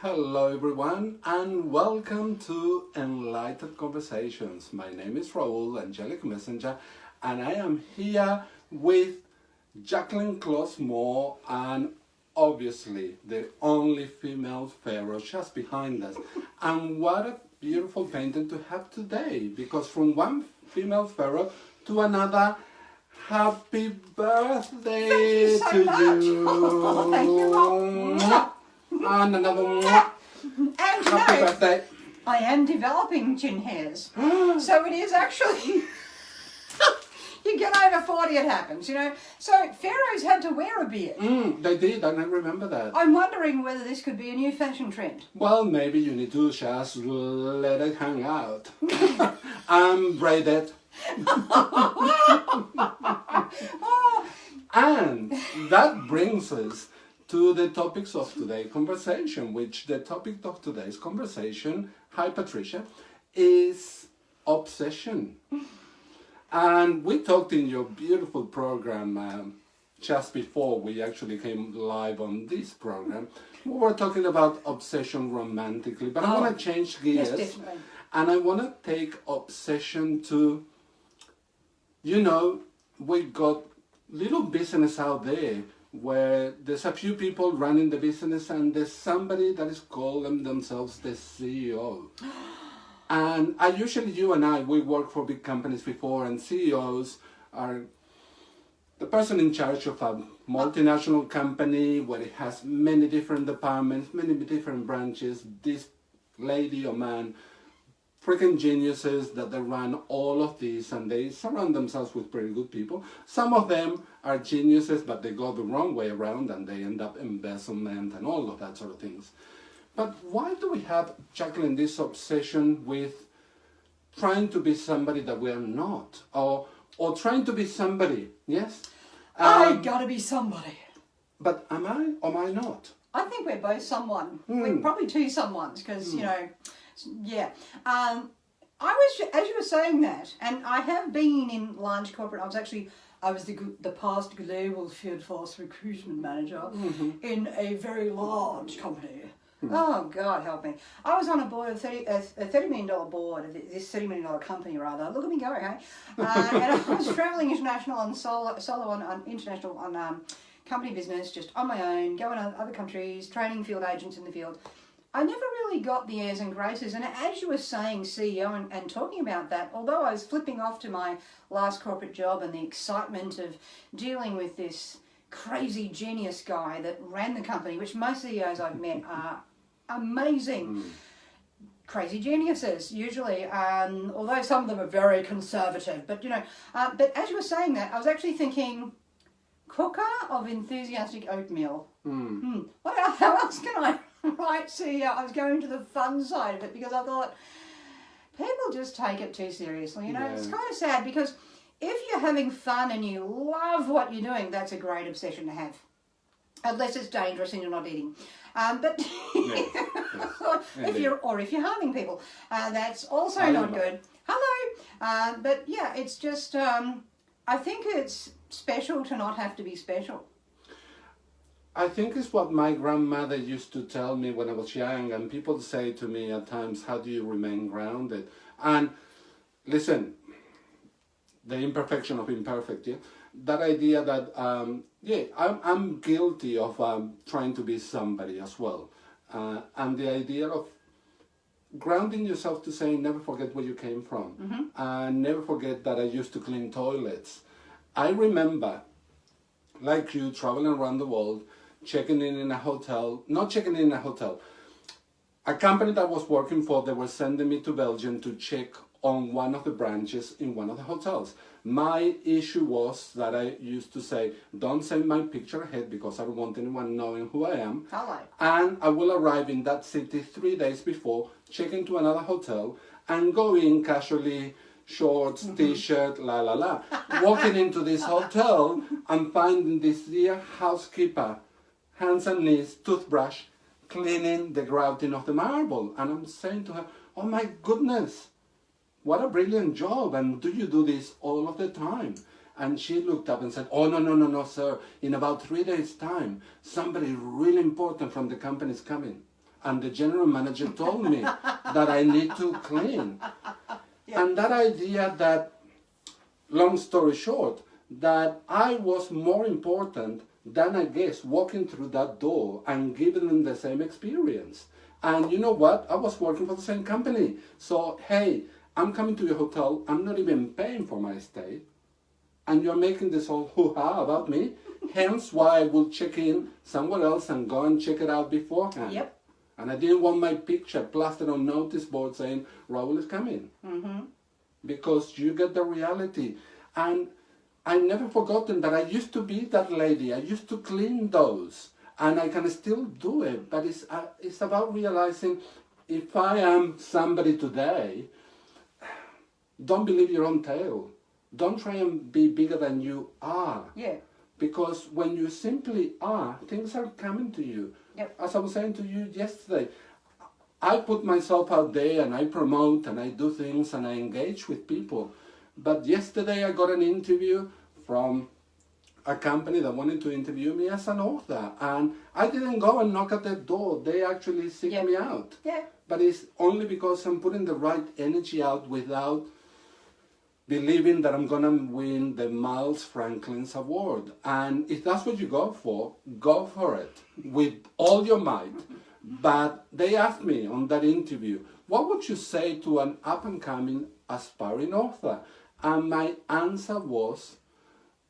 Hello everyone and welcome to Enlightened Conversations. My name is Raul Angelic Messenger and I am here with Jacquelene Moore and obviously the only female pharaoh just behind us. And what a beautiful painting to have today, because from one female pharaoh to another, happy birthday Thank you so to much. you. Thank you. And another one. And Happy birthday. I am developing chin hairs. So it is actually, you get over 40 it happens, you know. So pharaohs had to wear a beard. They did, and I remember that. I'm wondering whether this could be a new fashion trend. Well, maybe you need to just let it hang out. And braid it. And that brings us to the topics of today's conversation, which the topic of today's conversation, hi Patricia, is obsession. And we talked in your beautiful program just before we actually came live on this program. We were talking about obsession romantically, but I want to change gears. Yes, definitely. And I want to take obsession to, you know, we got little business out there where there's a few people running the business and there's somebody that is calling themselves the CEO. And you and I, we work for big companies before, and CEOs are the person in charge of a multinational company where it has many different departments, many different branches. This lady or man, freaking geniuses that they run all of these, and they surround themselves with pretty good people. Some of them are geniuses, but they go the wrong way around and they end up embezzlement and all of that sort of things. But why do we have, Jacquelene, this obsession with trying to be somebody that we are not, or trying to be somebody? Yes, I gotta be somebody. but am I or am I not? I think we're both someone. We're probably two someones because, you know, yeah. I was, as you were saying that, and I have been in large corporate. I was the past global field force recruitment manager in a very large company. Oh, God help me. I was on a board of a $30 million board of this $30 million company, rather. Look at me go, okay? And I was travelling international on solo on international on company business, just on my own, going to other countries, training field agents in the field. I never really got the airs and graces, and as you were saying, CEO, and talking about that, although I was flipping off to my last corporate job and the excitement of dealing with this crazy genius guy that ran the company, which most CEOs I've met are amazing, crazy geniuses, usually, although some of them are very conservative, but you know, but as you were saying that, I was actually thinking, cooker of enthusiastic oatmeal. How else can I write CEO? I was going to the fun side of it because I thought people just take it too seriously. You know, It's kind of sad because if you're having fun and you love what you're doing, that's a great obsession to have. Unless it's dangerous and you're not eating. But if you're harming people, that's also not good. Hello. But yeah, it's just I think it's special to not have to be special. I think it's what my grandmother used to tell me when I was young, and people say to me at times, how do you remain grounded? And listen, the imperfection of imperfect, yeah? That idea that, I'm guilty of trying to be somebody as well. And the idea of grounding yourself to say, never forget where you came from. And never forget that I used to clean toilets. I remember, like you, traveling around the world, checking in a hotel, not checking in a hotel. A company that I was working for, they were sending me to Belgium to check on one of the branches in one of the hotels. My issue was that I used to say, don't send my picture ahead because I don't want anyone knowing who I am. Hello. And I will arrive in that city 3 days before, check into another hotel, and go in casually, shorts, t-shirt, la la la. Walking into this hotel and finding this dear housekeeper, hands and knees, toothbrush, cleaning the grouting of the marble. And I'm saying to her, oh my goodness, what a brilliant job, and do you do this all of the time? And she looked up and said, oh, no, sir. In about 3 days' time, somebody really important from the company is coming. and the general manager told me that I need to clean. Yeah. And that idea that, long story short, that I was more important than a guest walking through that door and giving them the same experience. And you know what? I was working for the same company. So, hey, I'm coming to your hotel. I'm not even paying for my stay. And you're making this whole hoo-ha about me. Hence why I will check in somewhere else and go and check it out beforehand. Yep. And I didn't want my picture plastered on notice board saying, Raul is coming. Mm-hmm. Because you get the reality. And I never forgotten that I used to be that lady. I used to clean those. And I can still do it. But it's about realizing if I am somebody today, don't believe your own tale. Don't try and be bigger than you are. Yeah. Because when you simply are, things are coming to you. Yep. As I was saying to you yesterday, I put myself out there and I promote and I do things and I engage with people. But yesterday I got an interview from a company that wanted to interview me as an author. And I didn't go and knock at their door. They actually seeked me out. Yeah. But it's only because I'm putting the right energy out without believing that I'm going to win the Miles Franklin's Award. And if that's what you go for it with all your might. But they asked me on that interview, what would you say to an up-and-coming aspiring author? And my answer was,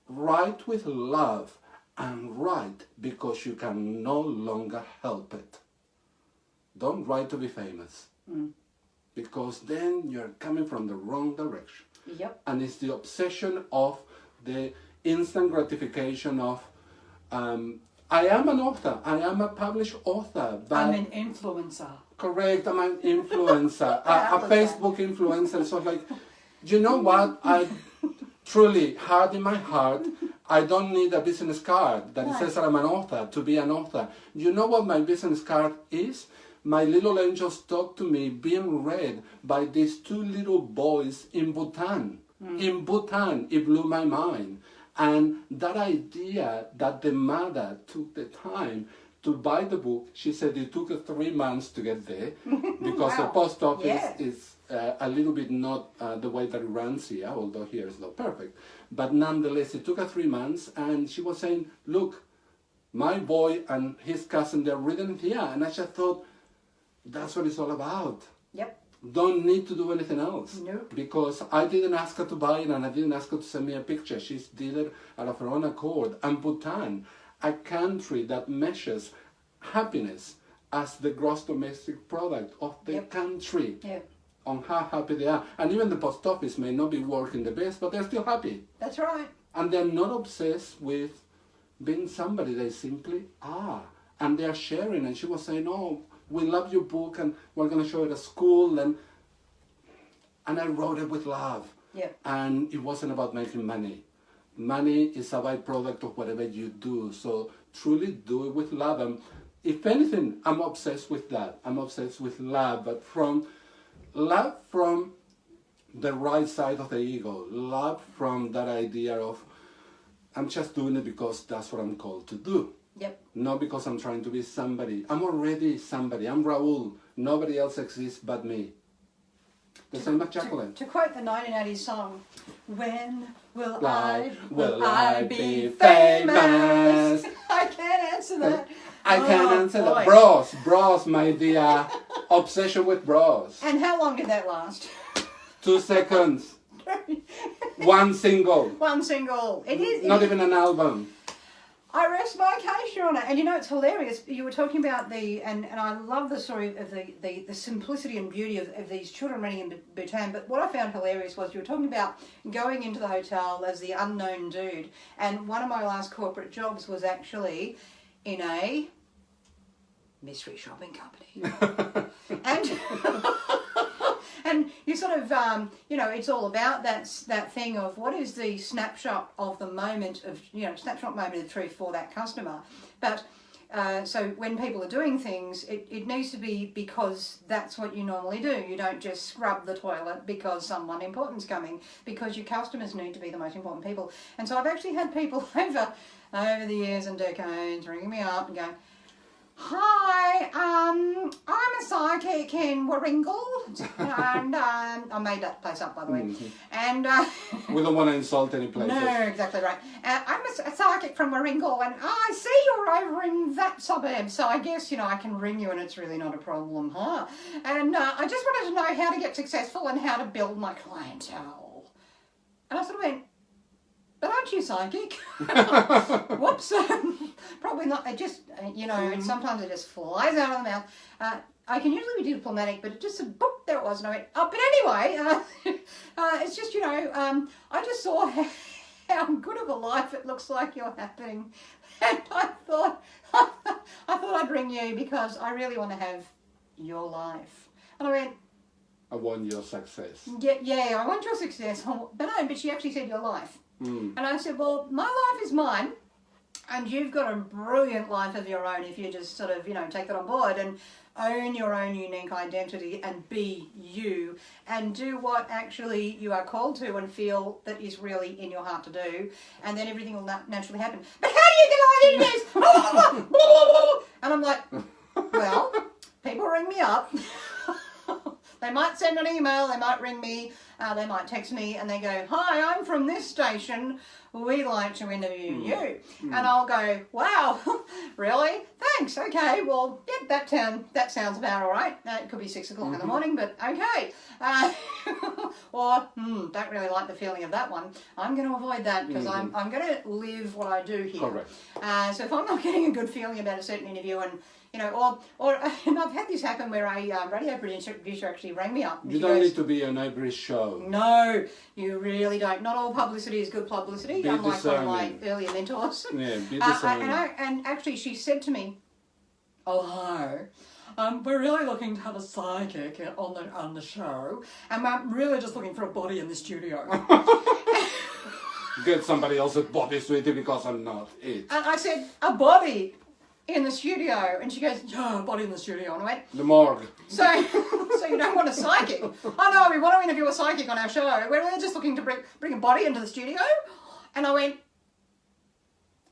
write with love and write because you can no longer help it. Don't write to be famous. Because then you're coming from the wrong direction. Yep. And it's the obsession of the instant gratification of, I am an author, I am a published author. But I'm an influencer. Correct, I'm an influencer, a Facebook influencer. So like, you know what? I truly, heart in my heart, I don't need a business card that it says that I'm an author to be an author. You know what my business card is? My little angels talk to me being read by these two little boys in Bhutan. In Bhutan, it blew my mind. And that idea that the mother took the time to buy the book, she said it took her 3 months to get there because the post office is a little bit not the way that it runs here, although here it's not perfect. But nonetheless, it took her 3 months and she was saying, look, my boy and his cousin, they're reading it here. And I just thought, that's what it's all about. Yep. Don't need to do anything else. Nope. Because I didn't ask her to buy it and I didn't ask her to send me a picture. She did it out of her own accord. And Bhutan, a country that measures happiness as the gross domestic product of the country. Yep. On how happy they are. And even the post office may not be working the best, but they're still happy. That's right. And they're not obsessed with being somebody. They simply are. And they're sharing. And she was saying, oh, we love your book and we're going to show it at school. And I wrote it with love. Yep. And it wasn't about making money. Money is a byproduct of whatever you do. So truly do it with love. And if anything, I'm obsessed with that. I'm obsessed with love. But from love from the right side of the ego. Love from that idea of, I'm just doing it because that's what I'm called to do. Yep. Not because I'm trying to be somebody. I'm already somebody. I'm Raul. Nobody else exists but me. The same as Jacquelene. To quote the 1980s song, when will Will I be famous? I can't answer that. I can't answer that. Bros, my dear. Obsession with bros. And how long did that last? 2 seconds. One single. One single. It is. Not even an album. I rest my case, Your Honour. And you know, it's hilarious. You were talking about and I love the story of the simplicity and beauty of these children running in Bhutan. But what I found hilarious was you were talking about going into the hotel as the unknown dude. And one of my last corporate jobs was actually in a mystery shopping company. And you sort of, it's all about that thing of what is the snapshot of the moment of, snapshot moment of truth for that customer. But so when people are doing things, it needs to be because that's what you normally do. You don't just scrub the toilet because someone important's coming, because your customers need to be the most important people. And so I've actually had people over the years and decades ringing me up and going, hi, I psychic in Warringal, and I made that place up, by the way. Mm-hmm. And We don't want to insult any places. no, exactly right. I'm a psychic from Warringal, and I see you're over in that suburb, so I guess, you know, I can ring you and it's really not a problem, huh? And I just wanted to know how to get successful and how to build my clientele. And I sort of went, but aren't you psychic? Whoops. Probably not. It just, you know, sometimes it just flies out of the mouth. I can usually be diplomatic, but it just, boop, there it was. And I went, oh, but anyway, it's just, you know, I just saw how good of a life it looks like you're having. And I thought I'd ring you because I really want to have your life. And I went, I want your success. yeah, I want your success. But no, but she actually said your life. And I said, well, my life is mine, and you've got a brilliant life of your own if you just sort of, you know, take that on board and own your own unique identity and be you and do what actually you are called to and feel that is really in your heart to do, and then everything will naturally happen. But how do you get all these? And I'm like, well, people ring me up. They might send an email, they might ring me, they might text me, and they go, hi, I'm from this station, we'd like to interview you. And I'll go, wow, really? Thanks, okay, well, yeah, that sounds about all right. It could be 6 o'clock in the morning, but okay. Or, don't really like the feeling of that one. I'm going to avoid that because I'm going to live what I do here. Correct. So if I'm not getting a good feeling about a certain interview, and you know, or and I've had this happen where a radio producer actually rang me up. You don't need to be an every show. No, you really don't. Not all publicity is good publicity, Be unlike discerning. one of my earlier mentors. Yeah, be discerning. And actually she said to me, oh, hi. We're really looking to have a psychic on the show, and I'm really just looking for a body in the studio. Get somebody else's body, sweetie, because I'm not it. And I said, a body in the studio? And she goes, yeah, a body in the studio. And I went, The morgue. so you don't want a psychic? Oh no, we want to interview a psychic on our show. We're really just looking to bring a body into the studio. And I went,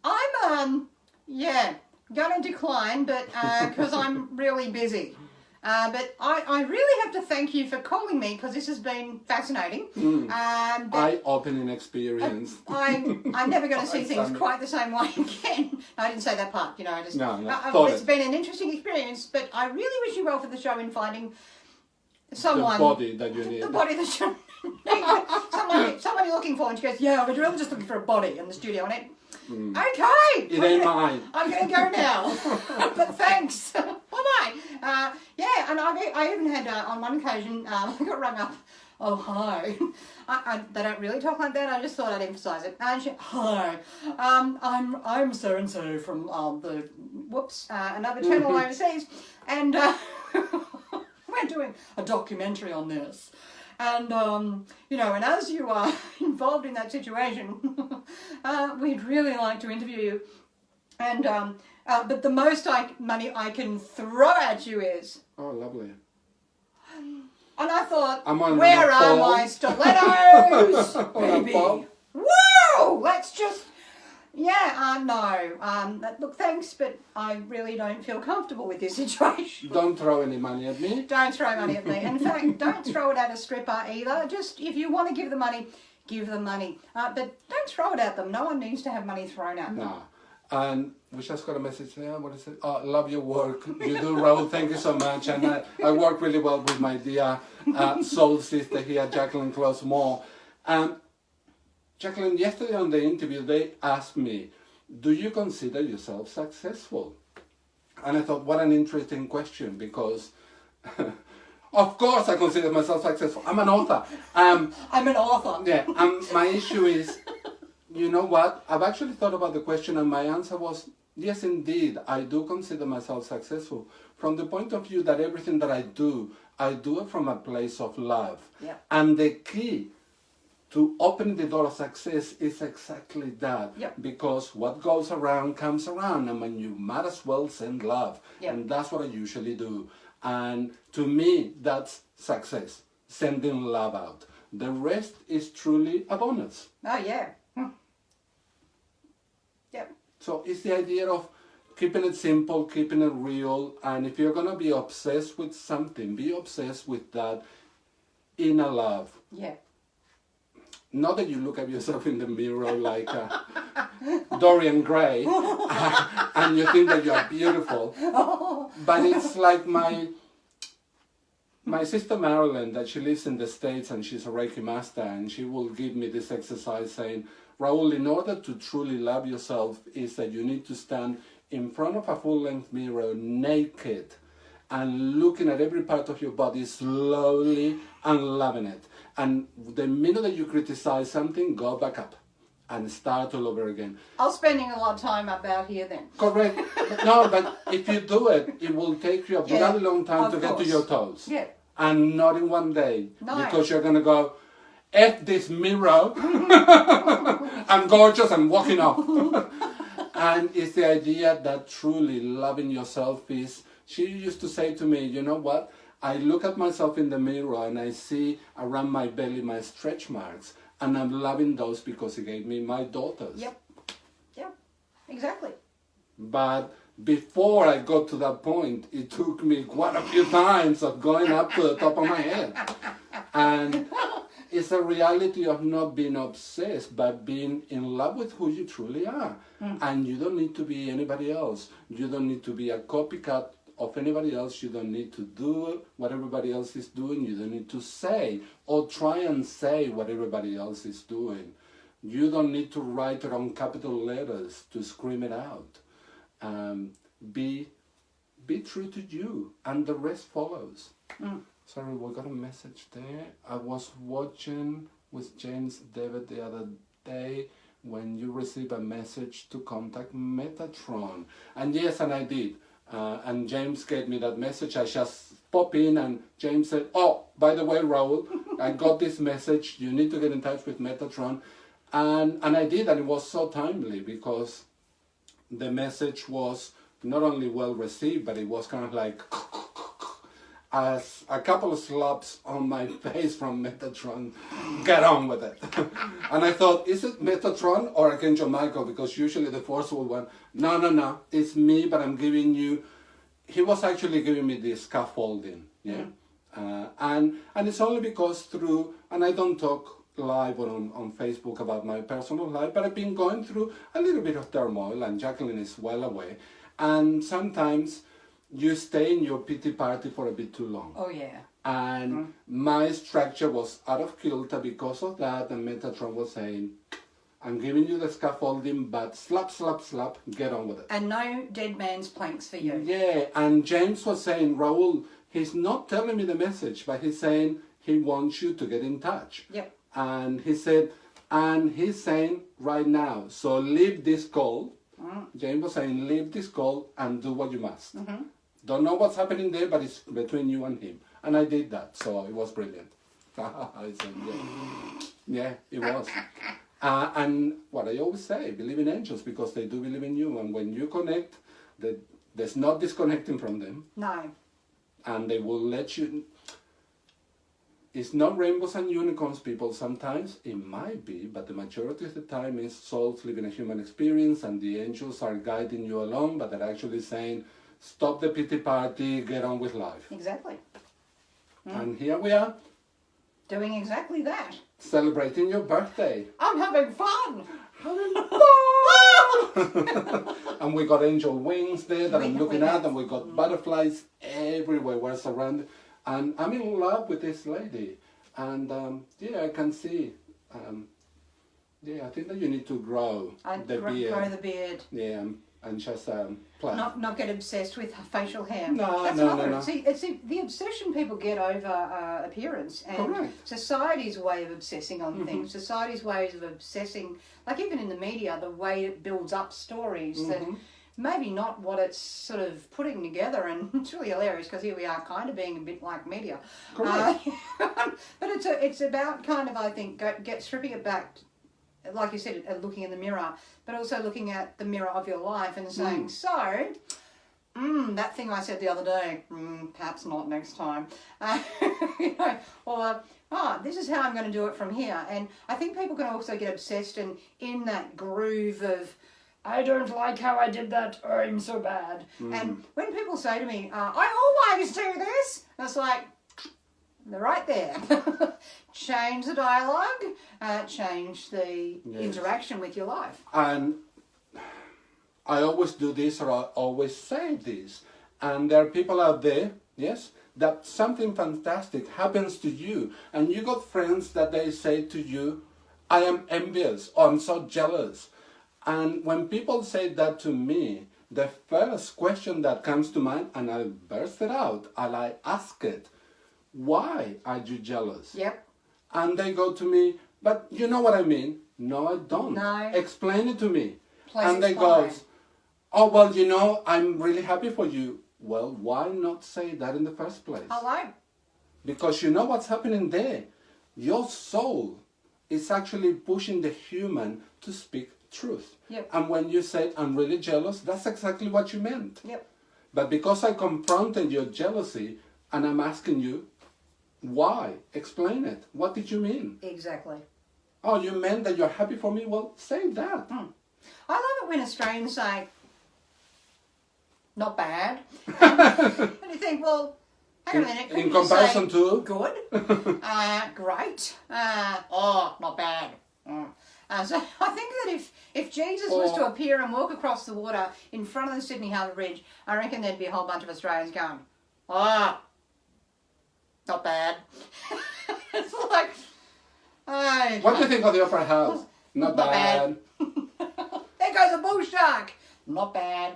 I'm going to decline, but because I'm really busy. But I really have to thank you for calling me because this has been fascinating. Eye-opening experience. I'm never going to see things quite the same way again. No, I didn't say that part, you know. It's been an interesting experience, but I really wish you well for the show in finding someone. The body that you need. The body that you need. Someone you're looking for. And she goes, yeah, we're really just looking for a body in the studio. And okay. It ain't mine. I'm going to go now. But thanks. Bye-bye. And I even had, on one occasion, I got rung up. Oh, hi. They don't really talk like that. I just thought I'd emphasise it. And she, hi. I'm so-and-so from another channel overseas. And we're doing a documentary on this. And, you know, and as you are involved in that situation, we'd really like to interview you. And, but the most money I can throw at you is... Oh, lovely. And I thought, where are my stilettos, baby? Whoa! Let's just... Yeah, no. Look, thanks, but I really don't feel comfortable with this situation. Don't throw any money at me. Don't throw money at me. In fact, don't throw it at a stripper either. Just, if you want to give the money, give them money. But don't throw it at them. No one needs to have money thrown at them. No. And we just got a message there. What is it? Oh, love your work. You do, Raul. Thank you so much. And I work really well with my dear soul sister here, Jacquelene Close-Moore. Jacquelene, yesterday on the interview, they asked me, do you consider yourself successful? And I thought, what an interesting question, because of course I consider myself successful. I'm an author. I'm an author. Yeah, my issue is, you know what? I've actually thought about the question, and my answer was, yes, indeed, I do consider myself successful. From the point of view that everything that I do it from a place of love. Yeah. And the key to open the door of success is exactly that. Yep. Because what goes around comes around, and when you might as well send love. Yep. And that's what I usually do. And to me, that's success, sending love out. The rest is truly a bonus. Oh, yeah. Yep. So it's the idea of keeping it simple, keeping it real, and if you're going to be obsessed with something, be obsessed with that inner love. Yeah. Not that you look at yourself in the mirror like Dorian Gray and you think that you are beautiful, but it's like my sister Marilyn, that she lives in the States and she's a Reiki master, and she will give me this exercise saying, Raul, in order to truly love yourself is that you need to stand in front of a full-length mirror naked and looking at every part of your body slowly and loving it. And the minute that you criticize something, go back up and start all over again. I was spending a lot of time up out here then. Correct. But if you do it, it will take you a very long time to get to your toes. Yeah. And not in one day. No. Because you're going to go, F this mirror, I'm gorgeous, I'm walking off. And it's the idea that truly loving yourself is, she used to say to me, you know what? I look at myself in the mirror and I see around my belly my stretch marks, and I'm loving those because He gave me my daughters. Yep. Exactly. But before I got to that point, it took me quite a few times of going up to the top of my head. And it's a reality of not being obsessed, but being in love with who you truly are. And you don't need to be anybody else. You don't need to be a copycat of anybody else. You don't need to do what everybody else is doing. You don't need to say or try and say what everybody else is doing. You don't need to write it on capital letters to scream it out. Be true to you, and the rest follows. Sorry, we got a message there. I was watching with James David the other day when you receive a message to contact Metatron. And yes, and I did. And James gave me that message. I just pop in and James said, oh, by the way, Raul, I got this message. You need to get in touch with Metatron. And I did, and it was so timely because the message was not only well received, but it was kind of like as a couple of slaps on my face from Metatron. Get on with it. And I thought, is it Metatron or Archangel Michael? Because usually the forceful one, no, it's me, but I'm giving you. He was actually giving me the scaffolding, yeah. And it's only because through, and I don't talk live or on Facebook about my personal life, but I've been going through a little bit of turmoil, and Jacqueline is well away. And sometimes you stay in your pity party for a bit too long. Oh, yeah. And my structure was out of kilter because of that, and Metatron was saying, I'm giving you the scaffolding, but slap, get on with it. And no dead man's planks for you. Yeah, and James was saying, Raul, he's not telling me the message, but he's saying he wants you to get in touch. Yep. And he said, and he's saying right now, so leave this call. James was saying, leave this call and do what you must. Don't know what's happening there, but it's between you and him. And I did that, so it was brilliant. I said, yeah, it was. And what I always say, believe in angels because they do believe in you. And when you connect, there's not disconnecting from them. No. And they will let you. It's not rainbows and unicorns, people. Sometimes it might be, but the majority of the time is souls living a human experience, and the angels are guiding you along, but they're actually saying, stop the pity party, get on with life. Exactly. And here we are. Doing exactly that. Celebrating your birthday. I'm having fun. And we got angel wings there that I'm looking at, and we got butterflies everywhere. We're surrounded. And I'm in love with this lady. And I can see. I think that you need to grow the beard. Grow the beard. Yeah, and just play. Not get obsessed with facial hair. No. See, it's the obsession people get over appearance, and Correct. Society's way of obsessing on things. Society's ways of obsessing, like even in the media, the way it builds up stories that maybe not what it's sort of putting together, and it's really hilarious because here we are kind of being a bit like media. Correct. But it's about kind of, I think, stripping it back, like you said, looking in the mirror, but also looking at the mirror of your life and saying, so, that thing I said the other day, perhaps not next time. Or, this is how I'm going to do it from here. And I think people can also get obsessed and in that groove of I don't like how I did that. I'm so bad. And when people say to me, I always do this, it's like, they're right there. Change the dialogue, change the interaction with your life. And I always do this, or I always say this. And there are people out there, yes, that something fantastic happens to you. And you got friends that they say to you, I am envious, or I'm so jealous. And when people say that to me, the first question that comes to mind, and I burst it out, and I ask it, why are you jealous? Yep. And they go to me, but you know what I mean? No, I don't. No. Explain it to me. Please and they explain. go, oh, well, you know, I'm really happy for you. Well, why not say that in the first place? Hello. Because you know what's happening there. Your soul is actually pushing the human to speak truth. Yep. And when you say, I'm really jealous, that's exactly what you meant. Yep. But because I confronted your jealousy, and I'm asking you, why? Explain it. What did you mean? Exactly. Oh, you meant that you're happy for me? Well, say that. I love it when Australians say, not bad. And you think, well, hang on a minute. In comparison to? Good. Great. Not bad. So I think that if Jesus was to appear and walk across the water in front of the Sydney Harbour Bridge, I reckon there'd be a whole bunch of Australians going, not bad. It's like, What do you think of the Opera House? Not bad. There goes a bull shark. Not bad.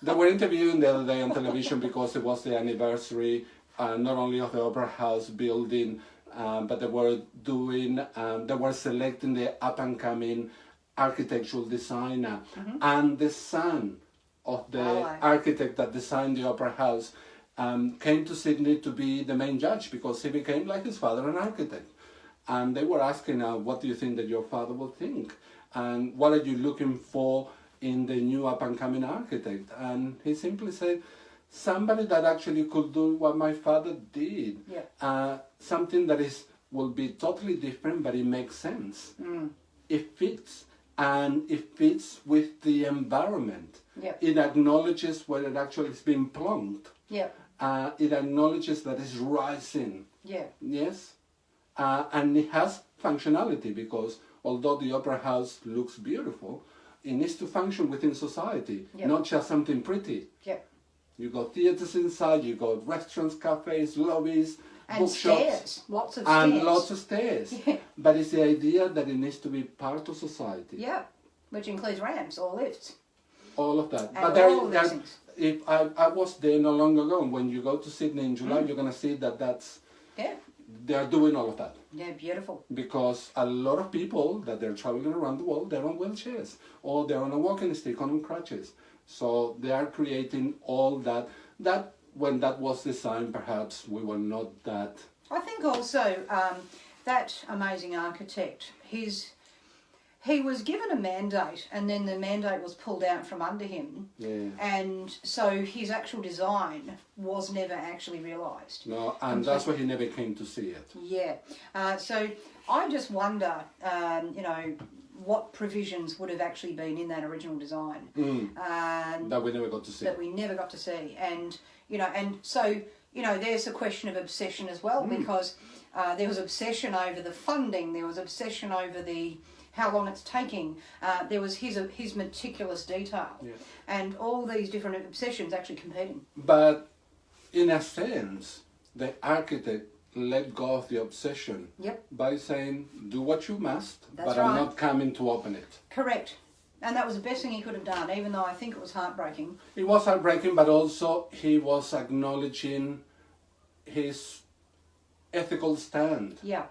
They were interviewing the other day on television because it was the anniversary, not only of the Opera House building, but they were selecting the up-and-coming architectural designer. And the son of the architect that designed the Opera House came to Sydney to be the main judge because he became, like his father, an architect. And they were asking, what do you think that your father will think? And what are you looking for in the new up-and-coming architect? And he simply said, somebody that actually could do what my father did. Yeah. Something that will be totally different, but it makes sense. It fits, and it fits with the environment. Yep. It acknowledges where it actually has been plumbed. Yep. It acknowledges that it's rising. Yeah. Yes. And it has functionality because although the Opera House looks beautiful, it needs to function within society, not just something pretty. Yep. You got theatres inside, you got restaurants, cafes, lobbies, And bookshops. stairs. Lots of and stairs. lots of stairs. Yeah. But it's the idea that it needs to be part of society. Yeah. Which includes ramps or lifts. All of that. And But all these things. if I was there not long ago, and when you go to Sydney in July, you're going to see that they're doing all of that. Yeah, beautiful. Because a lot of people that they're traveling around the world, they're on wheelchairs or they're on a walking stick, on crutches. So they are creating all that. That when that was designed, perhaps we were not that. I think also that amazing architect, he was given a mandate and then the mandate was pulled out from under him. Yeah. And so his actual design was never actually realised. No, and that's why he never came to see it. Yeah. So I just wonder, what provisions would have actually been in that original design. That we never got to see. That we never got to see. And, so, there's a question of obsession as well because there was obsession over the funding, there was obsession over how long it's taking. There was his meticulous detail. Yeah. And all these different obsessions actually competing. But in a sense, the architect let go of the obsession by saying, do what you must, but I'm not coming to open it. Correct. And that was the best thing he could have done, even though I think it was heartbreaking. It was heartbreaking, but also he was acknowledging his ethical stand. Yeah.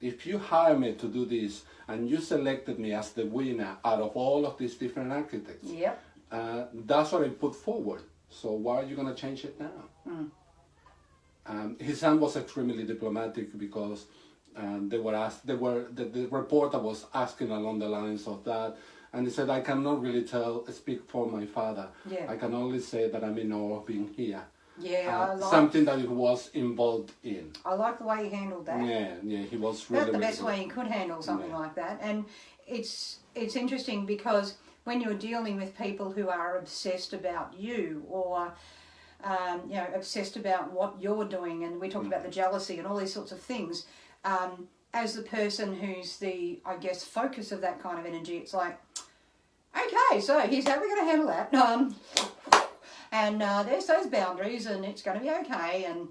If you hire me to do this and you selected me as the winner out of all of these different architects, that's what I put forward. So why are you going to change it now? His son was extremely diplomatic because the reporter was asking along the lines of that, and he said, I cannot really speak for my father. Yeah. I can only say that I'm in awe of being here. Yeah, something that he was involved in. I like the way he handled that. Yeah, he was really. That's the best way he could handle something like that. And it's interesting because when you're dealing with people who are obsessed about you, or obsessed about what you're doing, and we talked about the jealousy and all these sorts of things, as the person who's the, I guess, focus of that kind of energy, it's like, okay, so here's how we're going to handle that. And there's those boundaries, and it's going to be okay. And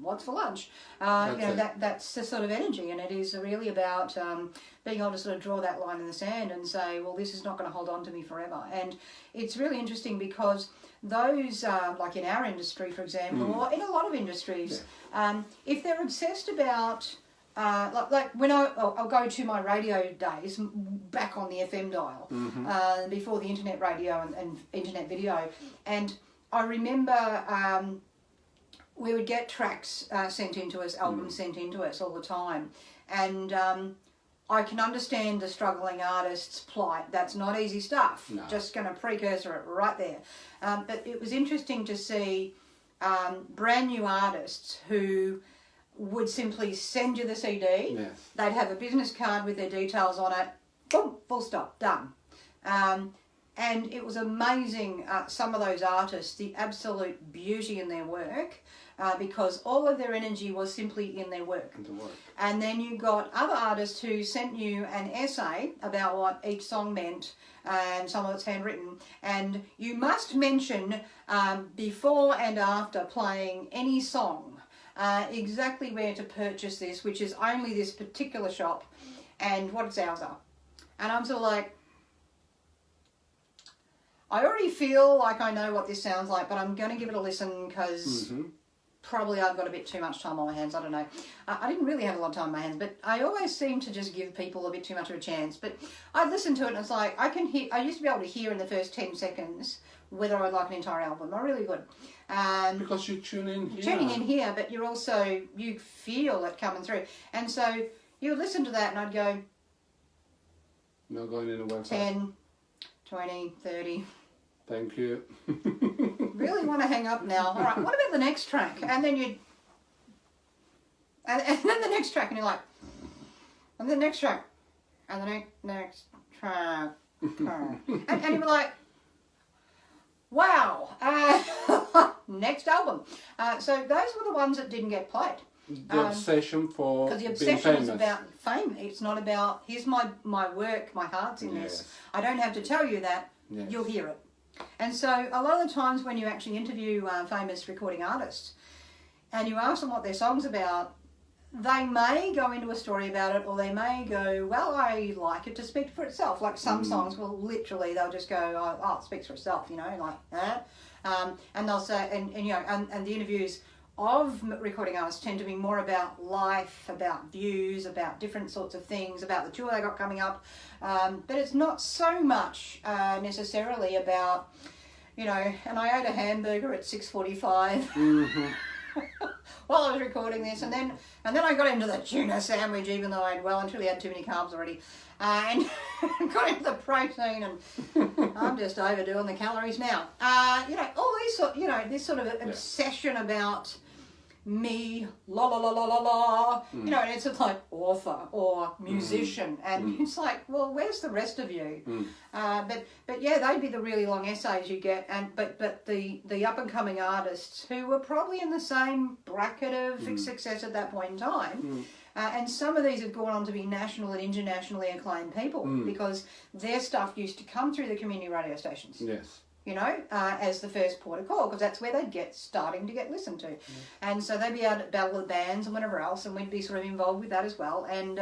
what's for lunch? That's the sort of energy, and it is really about being able to sort of draw that line in the sand and say, well, this is not going to hold on to me forever. And it's really interesting because those, like in our industry, for example, or in a lot of industries, if they're obsessed about like when I'll go to my radio days back on the FM dial, before the internet radio and internet video, and I remember we would get tracks sent into us, albums sent into us all the time, and I can understand the struggling artist's plight. That's not easy stuff. No. Just going to precursor it right there. But it was interesting to see brand new artists who would simply send you the CD. Yes. They'd have a business card with their details on it. Boom, full stop, done. And it was amazing, some of those artists, the absolute beauty in their work, because all of their energy was simply in their work. And then you got other artists who sent you an essay about what each song meant, and some of it's handwritten, and you must mention before and after playing any song exactly where to purchase this, which is only this particular shop, and what its hours are. And I'm sort of like, I already feel like I know what this sounds like, but I'm going to give it a listen because probably I've got a bit too much time on my hands. I don't know. I didn't really have a lot of time on my hands, but I always seem to just give people a bit too much of a chance. But I listened to it and it's like, I used to be able to hear in the first 10 seconds whether I like an entire album. I really would. Because you tune in here. Tuning in here, but you're also, you feel it coming through. And so you listen to that and I'd go, not going in a website. 10, 20, 30. Thank you. Really want to hang up now. All right, what about the next track? And then you'd... And then the next track, and you're like... And the next track. And the next track. And you were like... Wow. Next album. So those were the ones that didn't get played. The obsession for because the obsession is about fame. It's not about, here's my work, my heart's in this. I don't have to tell you that. Yes. You'll hear it. And so a lot of the times when you actually interview famous recording artists and you ask them what their song's about, they may go into a story about it, or they may go, well, I like it to speak for itself. Like some songs will literally, they'll just go, oh, it speaks for itself, you know, like that. And they'll say, and the interviews of recording artists tend to be more about life, about views, about different sorts of things, about the tour they got coming up. But it's not so much necessarily about, you know, and I ate a hamburger at 6:45 while I was recording this, and then I got into the tuna sandwich, even though I'd well and truly had too many carbs already, and got into the protein, and I'm just overdoing the calories now. You know, all these this sort of obsession about me, la la la la la la, you know, and it's like author or musician, and it's like, well, where's the rest of you? But yeah, they'd be the really long essays you get, and but the up and coming artists who were probably in the same bracket of success at that point in time, and some of these have gone on to be national and internationally acclaimed people because their stuff used to come through the community radio stations. Yes. You know, as the first port of call, because that's where they'd starting to get listened to. And so they'd be out at Battle of the Bands and whatever else, and we'd be sort of involved with that as well. And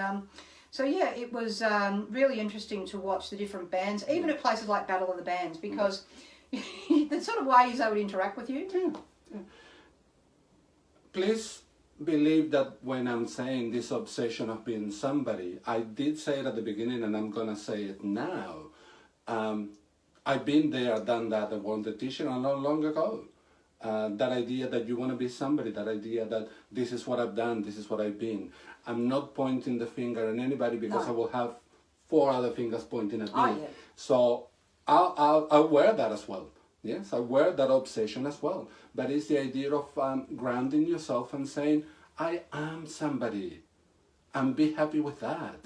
so, yeah, it was really interesting to watch the different bands, even at places like Battle of the Bands, because the sort of ways they would interact with you. Please believe that when I'm saying this obsession of being somebody, I did say it at the beginning and I'm going to say it now. I've been there, done that, I won the t-shirt a long ago. That idea that you want to be somebody, that idea that this is what I've done, this is what I've been. I'm not pointing the finger at anybody because I will have 4 other fingers pointing at me. Oh, yeah. So I'll wear that as well. Yes, I wear that obsession as well. But it's the idea of grounding yourself and saying, I am somebody. And be happy with that.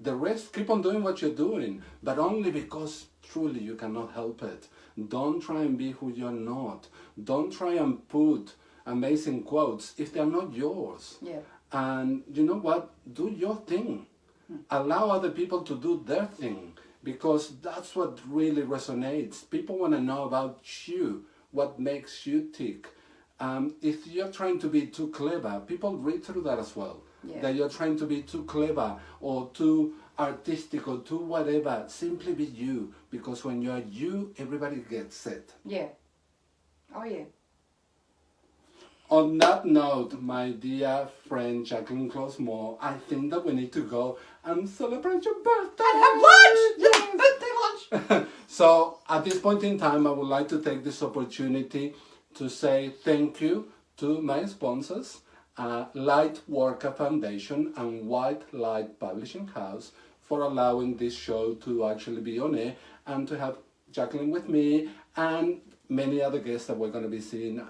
The rest, keep on doing what you're doing, but only because truly you cannot help it. Don't try and be who you're not. Don't try and put amazing quotes if they're not yours. Yeah. And you know what? Do your thing. Allow other people to do their thing, because that's what really resonates. People want to know about you, what makes you tick. If you're trying to be too clever, people read through that as well. Yeah. That you're trying to be too clever or too artistic or too whatever. Simply be you, because when you're you, everybody gets it. Yeah. Oh, yeah. On that note, my dear friend Jacquelene Close-Moore, I think that we need to go and celebrate your birthday. And have lunch! Yes. Birthday lunch! So, at this point in time, I would like to take this opportunity to say thank you to my sponsors, Light Worker Foundation and White Light Publishing House, for allowing this show to actually be on air and to have Jacquelene with me and many other guests that we're going to be seeing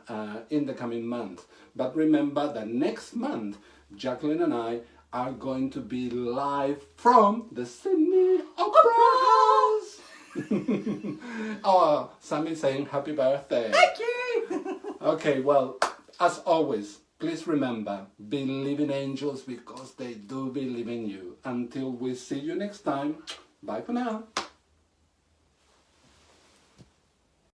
in the coming month. But remember that next month, Jacquelene and I are going to be live from the Sydney Opera House. Oh, Sammy's saying happy birthday. Thank you! Okay, well, as always, please remember, believe in angels because they do believe in you. Until we see you next time, bye for now.